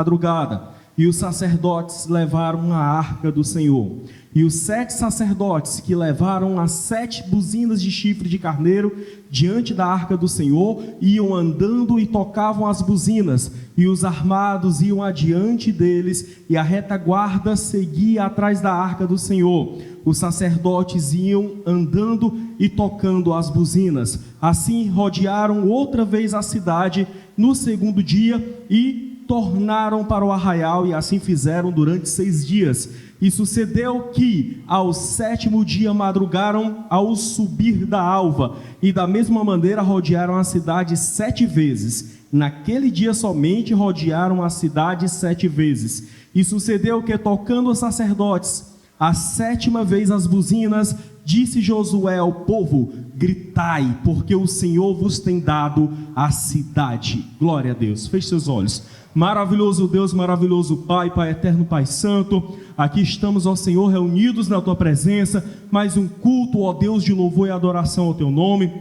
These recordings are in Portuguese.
madrugada, e os sacerdotes levaram a arca do Senhor. E os 7 sacerdotes que levaram as 7 buzinas de chifre de carneiro diante da arca do Senhor iam andando e tocavam as buzinas, e os armados iam adiante deles, e a retaguarda seguia atrás da arca do Senhor. Os sacerdotes iam andando e tocando as buzinas. Assim rodearam outra vez a cidade no segundo dia e tornaram para o arraial, e assim fizeram durante 6 dias. E sucedeu que ao 7º dia madrugaram ao subir da alva, e da mesma maneira rodearam a cidade 7 vezes. Naquele dia somente rodearam a cidade 7 vezes. E sucedeu que, tocando os sacerdotes a 7ª vez as buzinas, disse Josué ao povo: gritai, porque o Senhor vos tem dado a cidade. Glória a Deus. Feche seus olhos. Maravilhoso Deus, maravilhoso Pai, Pai eterno, Pai santo, aqui estamos, ó Senhor, reunidos na Tua presença, mais um culto, ó Deus, de louvor e adoração ao Teu nome.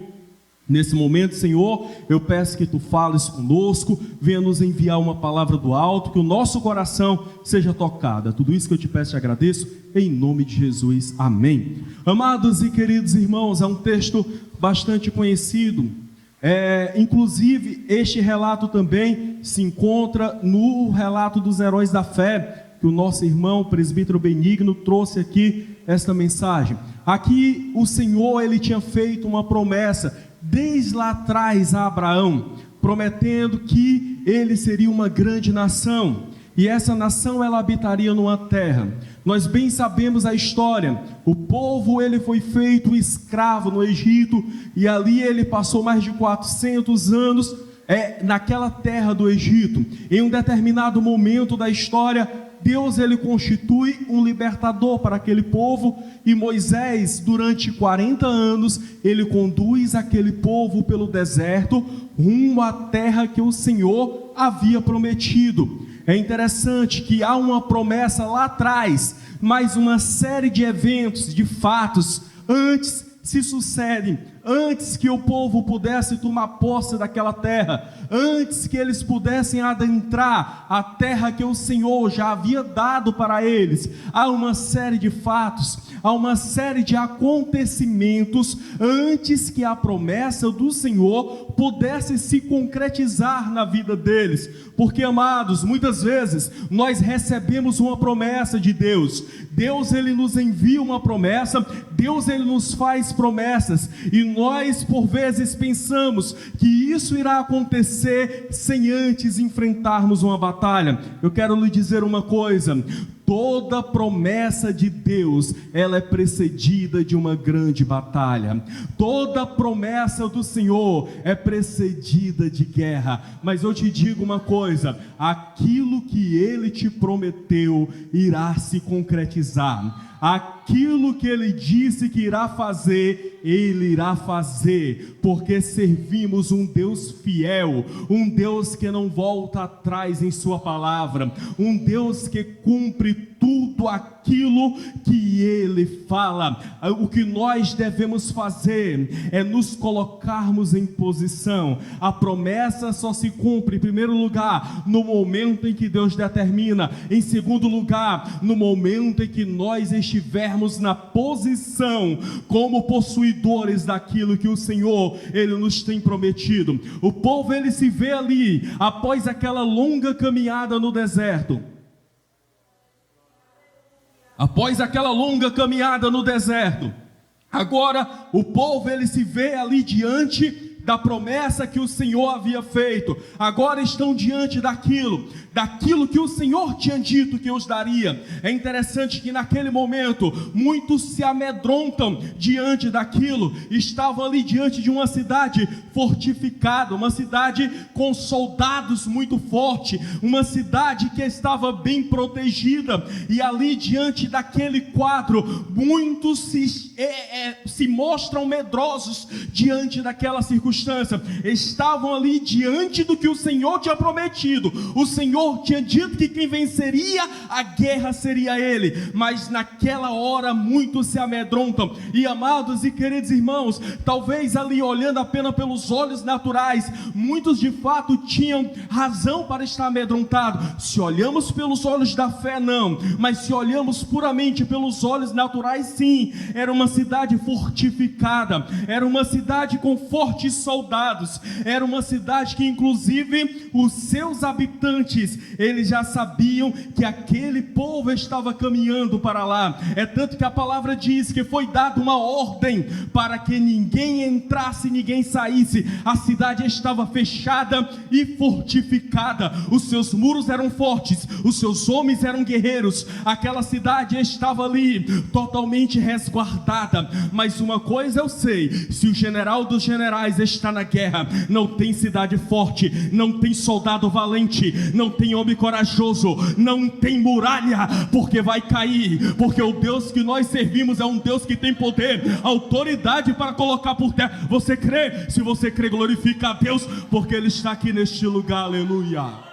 Nesse momento, Senhor, eu peço que Tu fales conosco, venha nos enviar uma palavra do alto, que o nosso coração seja tocado. Tudo isso que eu te peço e agradeço, em nome de Jesus, amém. Amados e queridos irmãos, é um texto bastante conhecido. Inclusive, este relato também se encontra no relato dos heróis da fé, que o nosso irmão, o presbítero Benigno, trouxe aqui esta mensagem. Aqui o Senhor, ele tinha feito uma promessa desde lá atrás a Abraão, prometendo que ele seria uma grande nação, e essa nação ela habitaria numa terra. Nós bem sabemos a história. O povo ele foi feito escravo no Egito, e ali ele passou mais de 400 anos naquela terra do Egito. Em um determinado momento da história, Deus ele constitui um libertador para aquele povo, e Moisés, durante 40 anos, ele conduz aquele povo pelo deserto, rumo à terra que o Senhor havia prometido. É interessante que há uma promessa lá atrás, mas uma série de eventos, de fatos, antes se sucedem, antes que o povo pudesse tomar posse daquela terra, antes que eles pudessem adentrar a terra que o Senhor já havia dado para eles. Há uma série de fatos, há uma série de acontecimentos antes que a promessa do Senhor pudesse se concretizar na vida deles. Porque, amados, muitas vezes nós recebemos uma promessa de Deus. Deus ele nos envia uma promessa, Deus ele nos faz promessas, e nós por vezes pensamos que isso irá acontecer sem antes enfrentarmos uma batalha. Eu quero lhe dizer uma coisa: toda promessa de Deus, ela é precedida de uma grande batalha. Toda promessa do Senhor é precedida de guerra. Mas eu te digo uma coisa: aquilo que Ele te prometeu irá se concretizar. Aquilo que Ele disse que irá fazer, Ele irá fazer, porque servimos um Deus fiel, um Deus que não volta atrás em sua palavra, um Deus que cumpre tudo aquilo que Ele fala. O que nós devemos fazer é nos colocarmos em posição. A promessa só se cumpre, em primeiro lugar, no momento em que Deus determina. Em segundo lugar, no momento em que nós estivermos na posição como possuidores daquilo que o Senhor ele nos tem prometido. O povo ele se vê ali após aquela longa caminhada no deserto. Após aquela longa caminhada no deserto, agora o povo ele se vê ali diante da promessa que o Senhor havia feito. Agora estão diante daquilo que o Senhor tinha dito que os daria. É interessante que naquele momento muitos se amedrontam diante daquilo. Estavam ali diante de uma cidade fortificada, uma cidade com soldados muito fortes, uma cidade que estava bem protegida, e ali diante daquele quadro muitos se mostram medrosos diante daquela circunstância. circunstância, estavam ali diante do que o Senhor tinha prometido. O Senhor tinha dito que quem venceria a guerra seria Ele, mas naquela hora muitos se amedrontam. E amados e queridos irmãos, talvez ali olhando apenas pelos olhos naturais, muitos de fato tinham razão para estar amedrontados. Se olhamos pelos olhos da fé, não, mas se olhamos puramente pelos olhos naturais, sim. Era uma cidade fortificada, era uma cidade com fortes soldados, era uma cidade que inclusive os seus habitantes, eles já sabiam que aquele povo estava caminhando para lá. É tanto que a palavra diz que foi dada uma ordem para que ninguém entrasse, ninguém saísse. A cidade estava fechada e fortificada, os seus muros eram fortes, os seus homens eram guerreiros. Aquela cidade estava ali totalmente resguardada. Mas uma coisa eu sei: se o general dos generais está na guerra, não tem cidade forte, não tem soldado valente, não tem homem corajoso, não tem muralha, porque vai cair. Porque o Deus que nós servimos é um Deus que tem poder, autoridade para colocar por terra. Você crê? Se você crê, glorifica a Deus, porque Ele está aqui neste lugar. Aleluia.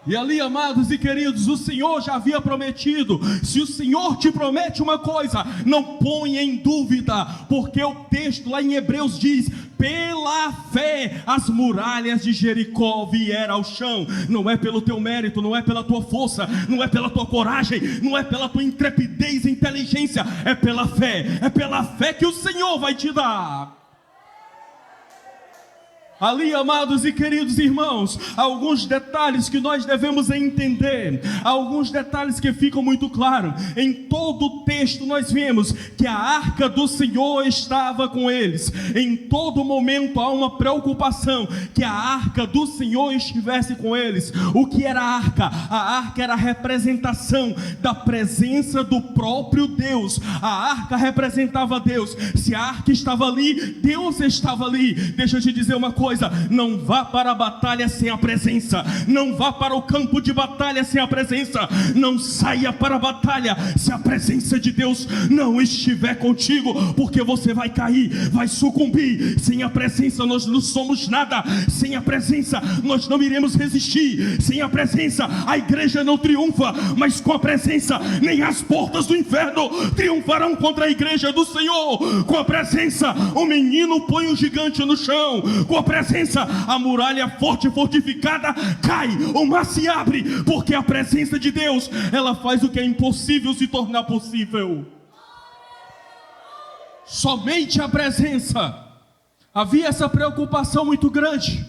E ali, amados e queridos, o Senhor já havia prometido. Se o Senhor te promete uma coisa, não ponha em dúvida, porque o texto lá em Hebreus diz: pela fé as muralhas de Jericó vieram ao chão. Não é pelo teu mérito, não é pela tua força, não é pela tua coragem, não é pela tua intrepidez e inteligência, é pela fé que o Senhor vai te dar. Ali, amados e queridos irmãos, alguns detalhes que nós devemos entender, alguns detalhes que ficam muito claros. Em todo o texto nós vemos que a arca do Senhor estava com eles. Em todo momento há uma preocupação que a arca do Senhor estivesse com eles. O que era a arca? A arca era a representação da presença do próprio Deus. A arca representava Deus. Se a arca estava ali, Deus estava ali. Deixa eu te dizer uma coisa: não vá para a batalha sem a presença, não vá para o campo de batalha sem a presença, não saia para a batalha se a presença de Deus não estiver contigo, porque você vai cair, vai sucumbir. Sem a presença nós não somos nada, sem a presença nós não iremos resistir, sem a presença a igreja não triunfa, mas com a presença nem as portas do inferno triunfarão contra a igreja do Senhor. Com a presença o menino põe o gigante no chão, com a presença a muralha forte e fortificada cai, o mar se abre, porque a presença de Deus, ela faz o que é impossível se tornar possível. Somente a presença. Havia essa preocupação muito grande,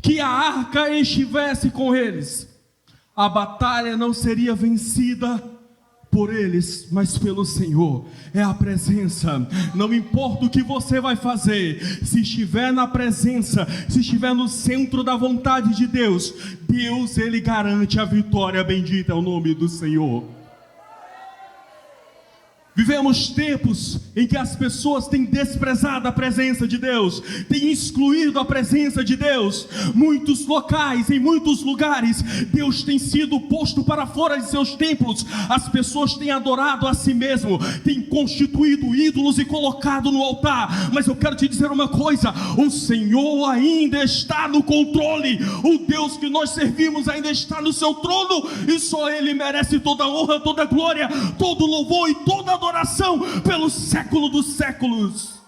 que a arca estivesse com eles. A batalha não seria vencida por eles, mas pelo Senhor. É a presença. Não importa o que você vai fazer, se estiver na presença, se estiver no centro da vontade de Deus, Deus, Ele garante a vitória. Bendito é o nome do Senhor. Vivemos tempos em que as pessoas têm desprezado a presença de Deus, têm excluído a presença de Deus. Muitos locais, em muitos lugares, Deus tem sido posto para fora de seus templos. As pessoas têm adorado a si mesmo, têm constituído ídolos e colocado no altar. Mas eu quero te dizer uma coisa: o Senhor ainda está no controle. O Deus que nós servimos ainda está no seu trono, e só Ele merece toda a honra, toda a glória, todo o louvor e toda a adoração pelo século dos séculos.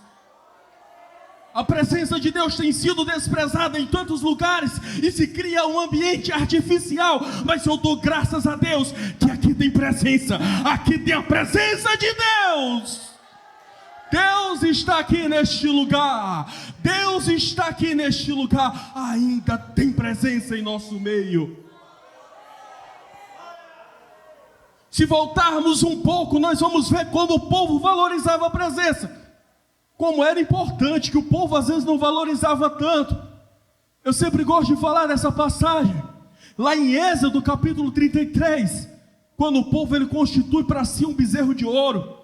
A presença de Deus tem sido desprezada em tantos lugares e se cria um ambiente artificial, mas eu dou graças a Deus que aqui tem presença, aqui tem a presença de Deus. Deus está aqui neste lugar, Deus está aqui neste lugar, ainda tem presença em nosso meio. Se voltarmos um pouco, nós vamos ver como o povo valorizava a presença, como era importante, que o povo às vezes não valorizava tanto. Eu sempre gosto de falar dessa passagem, lá em Êxodo capítulo 33, quando o povo ele constitui para si um bezerro de ouro,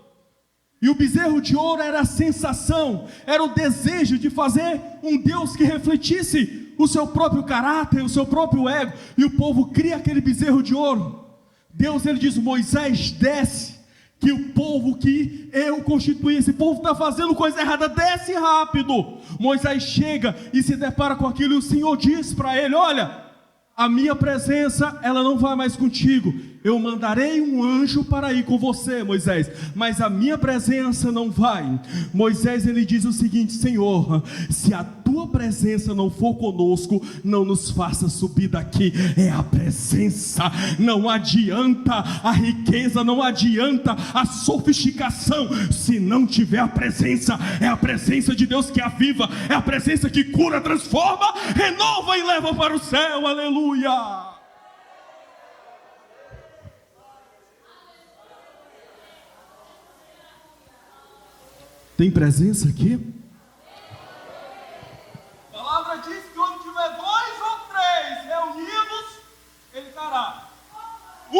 e o bezerro de ouro era a sensação, era o desejo de fazer um Deus que refletisse o seu próprio caráter, o seu próprio ego, e o povo cria aquele bezerro de ouro. Deus ele diz: Moisés, desce, que o povo que eu constituí, esse povo está fazendo coisa errada, desce rápido. Moisés chega e se depara com aquilo, e o Senhor diz para ele: olha, a minha presença, ela não vai mais contigo. Eu mandarei um anjo para ir com você, Moisés, mas a minha presença não vai. Moisés, ele diz o seguinte: Senhor, se a tua presença não for conosco, não nos faça subir daqui. É a presença. Não adianta a riqueza, não adianta a sofisticação, se não tiver a presença. É a presença de Deus que aviva, é a presença que cura, transforma, renova e leva para o céu. Aleluia. Tem presença aqui? A palavra diz que onde tiver 2 ou 3 reunidos, Ele estará. 1,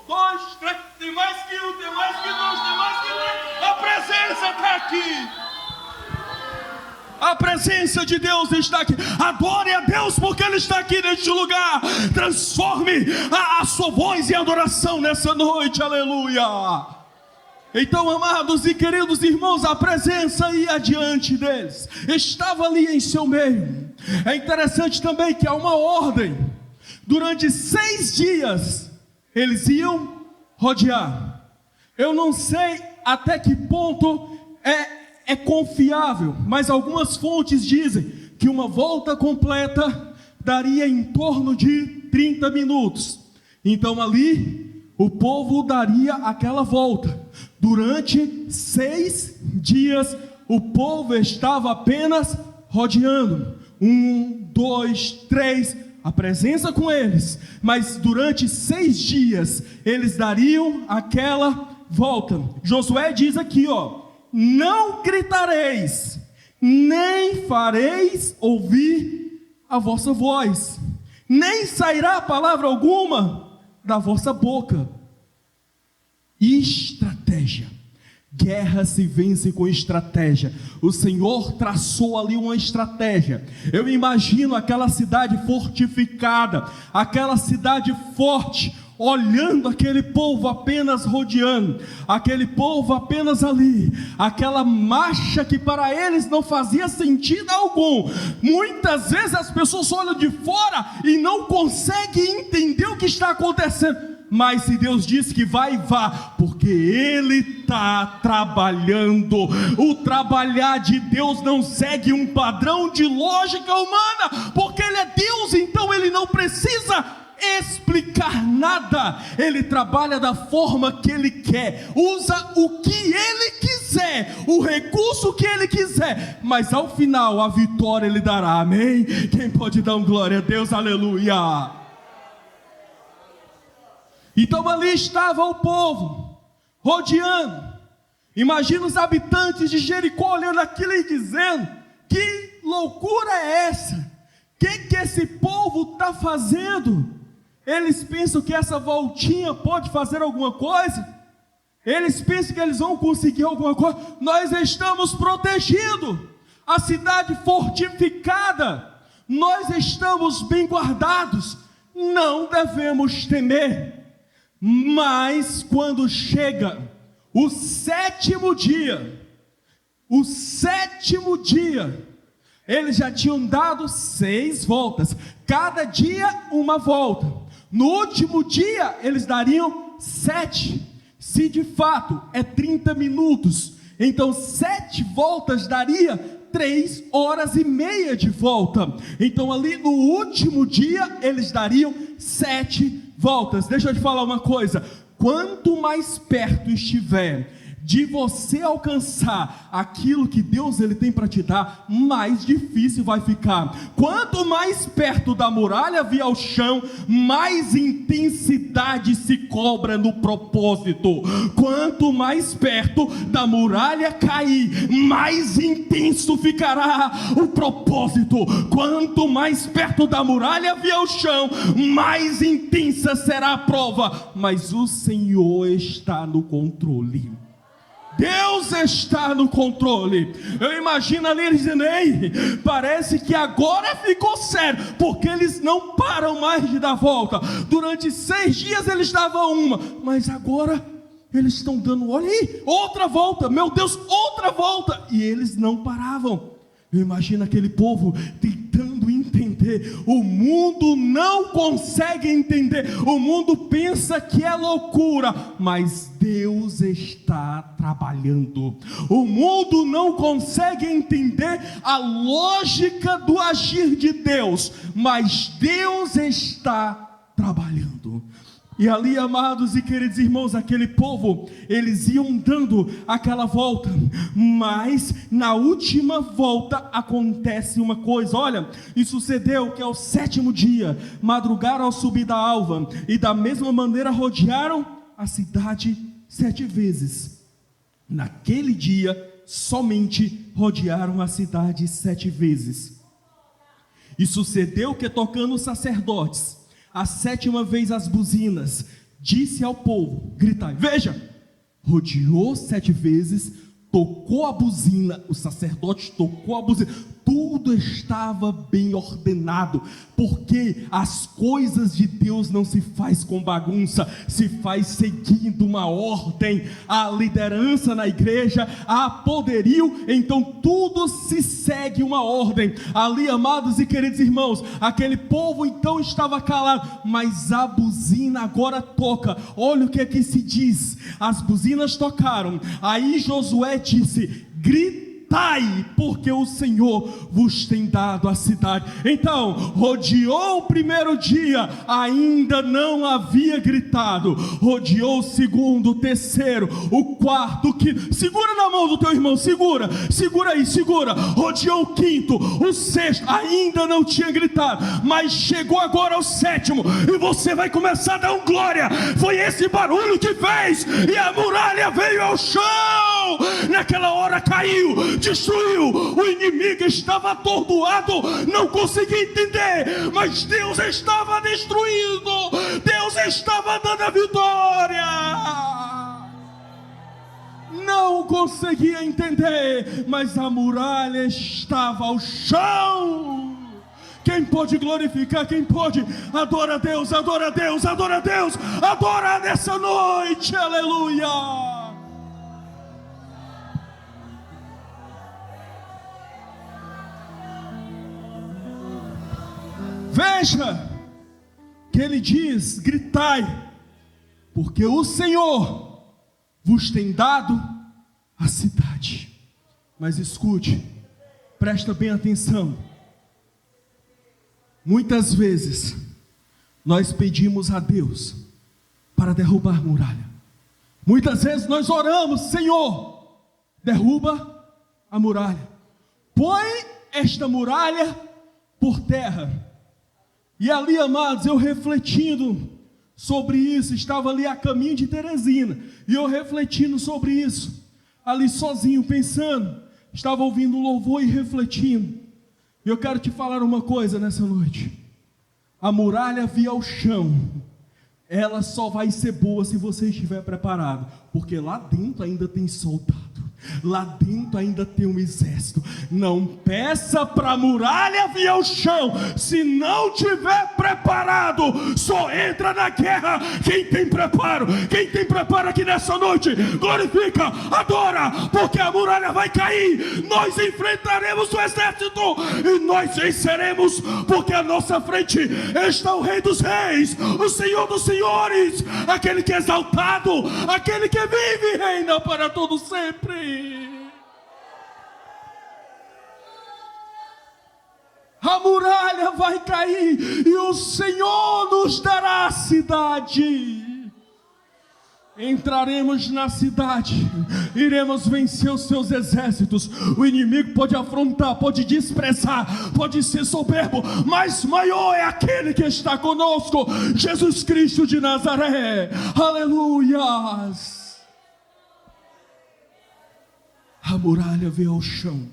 2, 3, tem mais que 1, tem mais que 2, tem mais que 3. A presença está aqui. A presença de Deus está aqui. Adore a Deus porque Ele está aqui neste lugar. Transforme a sua voz em adoração nessa noite. Aleluia. Então, amados e queridos irmãos, a presença ia diante deles, estava ali em seu meio. É interessante também que há uma ordem. Durante 6 dias eles iam rodear. Eu não sei até que ponto é confiável, mas algumas fontes dizem que uma volta completa daria em torno de 30 minutos. Então ali o povo daria aquela volta. Durante 6 dias o povo estava apenas rodeando. 1, 2, 3, a presença com eles. Mas durante 6 dias eles dariam aquela volta. Josué diz aqui, não gritareis, nem fareis ouvir a vossa voz, nem sairá palavra alguma da vossa boca. Estratégia. Guerra se vence com estratégia. O Senhor traçou ali uma estratégia. Eu imagino aquela cidade fortificada, aquela cidade forte, olhando aquele povo apenas rodeando, aquele povo apenas ali, aquela marcha que para eles não fazia sentido algum. Muitas vezes as pessoas olham de fora e não conseguem entender o que está acontecendo. Mas se Deus diz que vai, vá, porque Ele está trabalhando. O trabalhar de Deus não segue um padrão de lógica humana, porque Ele é Deus, então Ele não precisa explicar nada. Ele trabalha da forma que Ele quer, usa o que Ele quiser, o recurso que Ele quiser, mas ao final a vitória Ele dará. Amém? Quem pode dar glória a Deus? Aleluia. Então ali estava o povo rodeando. Imagina os habitantes de Jericó olhando aquilo e dizendo: que loucura é essa? O que esse povo está fazendo? Eles pensam que essa voltinha pode fazer alguma coisa? Eles pensam que eles vão conseguir alguma coisa? Nós estamos protegidos, a cidade fortificada, nós estamos bem guardados, não devemos temer. Mas quando chega o 7º dia, eles já tinham dado 6 voltas, cada dia uma volta. No último dia eles dariam 7. Se de fato é 30 minutos, então 7 voltas daria 3 horas e meia de volta. Então ali no último dia eles dariam 7 voltas. Deixa eu te falar uma coisa: quanto mais perto estiver de você alcançar aquilo que Deus ele tem para te dar, mais difícil vai ficar. Quanto mais perto da muralha vir ao chão, mais intensidade se cobra no propósito. Quanto mais perto da muralha cair, mais intenso ficará o propósito. Quanto mais perto da muralha vir ao chão, mais intensa será a prova. Mas o Senhor está no controle. Deus está no controle. Eu imagino ali eles dizendo: ei, parece que agora ficou sério, porque eles não param mais de dar volta. Durante 6 dias eles davam uma, mas agora eles estão dando, olha aí, outra volta, meu Deus, outra volta, e eles não paravam. Eu imagino aquele povo tentando entender, o mundo não consegue entender, o mundo pensa que é loucura, mas Deus está trabalhando. O mundo não consegue entender a lógica do agir de Deus, mas Deus está trabalhando. E ali, amados e queridos irmãos, aquele povo, eles iam dando aquela volta, mas na última volta acontece uma coisa, olha, e sucedeu que ao 7º dia, madrugaram ao subir da alva, e da mesma maneira rodearam a cidade 7 vezes. Naquele dia, somente rodearam a cidade 7 vezes. E sucedeu que, tocando os sacerdotes, a 7ª vez as buzinas, disse ao povo, gritai. Veja, rodeou 7 vezes, tocou a buzina, o sacerdote tocou a buzina, tudo estava bem ordenado, porque as coisas de Deus não se faz com bagunça, se faz seguindo uma ordem. A liderança na igreja, há poderio, então tudo se segue uma ordem. Ali, amados e queridos irmãos, aquele povo então estava calado, mas a buzina agora toca. Olha o que aqui se diz, as buzinas tocaram, aí Josué disse, gritai, porque o Senhor vos tem dado a cidade. Então, rodeou o 1º dia, ainda não havia gritado, rodeou o 2º, o 3º, o 4º, o 5º, segura na mão do teu irmão, segura aí, segura, rodeou o 5º, o 6º, ainda não tinha gritado, mas chegou agora ao 7º, e você vai começar a dar um glória. Foi esse barulho que fez, e a muralha veio ao chão, naquela hora caiu, destruiu, o inimigo estava atordoado, não conseguia entender, mas Deus estava destruindo, Deus estava dando a vitória, não conseguia entender, mas a muralha estava ao chão. Quem pode glorificar, quem pode, adora a Deus, adora a Deus, adora a Deus, adora nessa noite, aleluia. Veja que ele diz, gritai, porque o Senhor vos tem dado a cidade. Mas escute, presta bem atenção, muitas vezes nós pedimos a Deus para derrubar muralha, muitas vezes nós oramos, Senhor, derruba a muralha, põe esta muralha por terra. E ali, amados, eu refletindo sobre isso, estava ali a caminho de Teresina, e eu refletindo sobre isso, ali sozinho, pensando, estava ouvindo louvor e refletindo, e eu quero te falar uma coisa nessa noite, a muralha vir ao chão, ela só vai ser boa se você estiver preparado, porque lá dentro ainda tem soldado, lá dentro ainda tem um exército. Não peça para a muralha vir ao chão se não tiver preparado. Só entra na guerra quem tem preparo. Quem tem preparo aqui nessa noite, glorifica, adora, porque a muralha vai cair, nós enfrentaremos o exército e nós venceremos, porque à nossa frente está o Rei dos Reis, o Senhor dos Senhores, aquele que é exaltado, aquele que vive e reina para todo sempre. A muralha vai cair e o Senhor nos dará a cidade. Entraremos na cidade, iremos vencer os seus exércitos. O inimigo pode afrontar, pode desprezar, pode ser soberbo, mas maior é aquele que está conosco, Jesus Cristo de Nazaré. Aleluias. A muralha veio ao chão.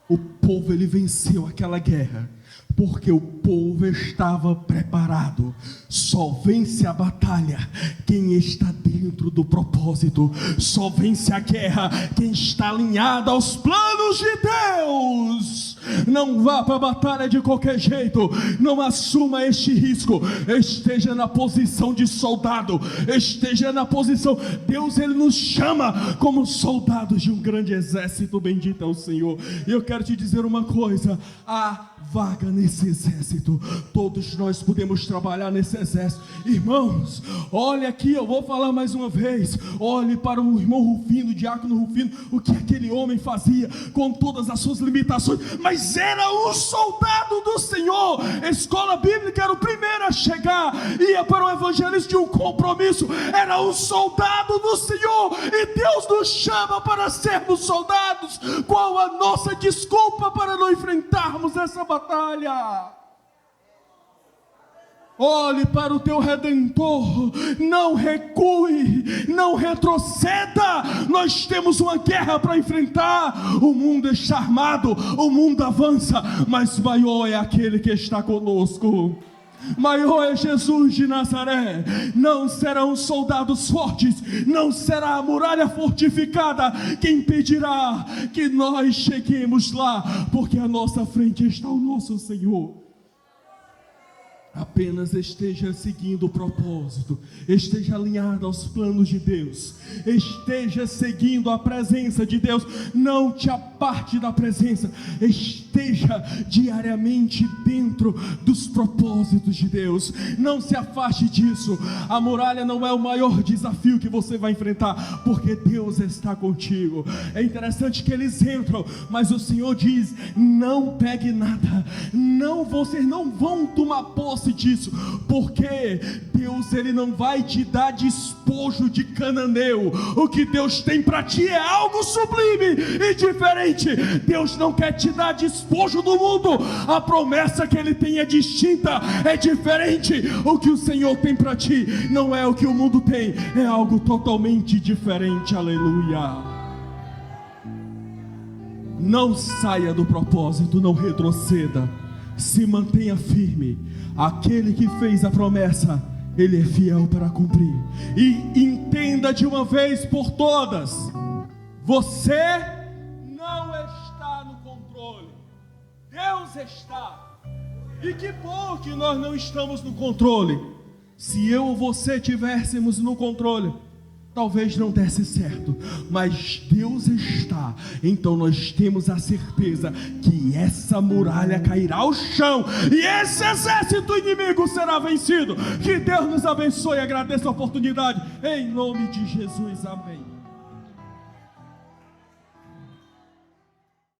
O povo, ele venceu aquela guerra. porque o povo estava preparado. Só vence a batalha quem está dentro do propósito. Só vence a guerra quem está alinhado aos planos de Deus. Não vá para a batalha de qualquer jeito. Não assuma este risco. Esteja na posição de soldado. Esteja na posição. Deus, Ele nos chama como soldados de um grande exército. Bendito é o Senhor. E eu quero te dizer uma coisa: há vaga nesse exército. Todos nós podemos trabalhar nesse exército. Irmãos, olha aqui, eu vou falar mais uma vez. Olhe para o irmão Rufino, o diácono Rufino, o que aquele homem fazia com todas as suas limitações, mas era um soldado do Senhor. A escola bíblica era o primeiro a chegar, ia para o evangelismo de um compromisso, era um soldado do Senhor. E Deus nos chama para sermos soldados. Qual a nossa desculpa para não enfrentarmos essa batalha? Olhe para o teu Redentor, não recue, não retroceda. Nós temos uma guerra para enfrentar. O mundo está armado, o mundo avança, mas maior é aquele que está conosco. Maior é Jesus de Nazaré. Não serão soldados fortes, não será a muralha fortificada que impedirá que nós cheguemos lá, porque à nossa frente está o nosso Senhor. Apenas esteja seguindo o propósito, esteja alinhado aos planos de Deus, esteja seguindo a presença de Deus. Não te aparte da presença, esteja diariamente dentro dos propósitos de Deus. Não se afaste disso. A muralha não é o maior desafio que você vai enfrentar, porque Deus está contigo. É interessante que eles entram, mas o Senhor diz: não pegue nada, vocês não vão tomar posse disso, porque Deus, Ele não vai te dar despojo de cananeu. O que Deus tem para ti é algo sublime e diferente. Deus não quer te dar despojo do mundo. A promessa que Ele tem é distinta, é diferente. O que o Senhor tem para ti não é o que o mundo tem, é algo totalmente diferente. Aleluia. Não saia do propósito, não retroceda, se mantenha firme. Aquele que fez a promessa, Ele é fiel para cumprir. E entenda de uma vez por todas: você não está no controle, Deus está. E que bom que nós não estamos no controle. Se eu ou você estivéssemos no controle, talvez não desse certo, mas Deus está. Então nós temos a certeza que essa muralha cairá ao chão e esse exército inimigo será vencido. Que Deus nos abençoe. Agradeço a oportunidade, em nome de Jesus, amém.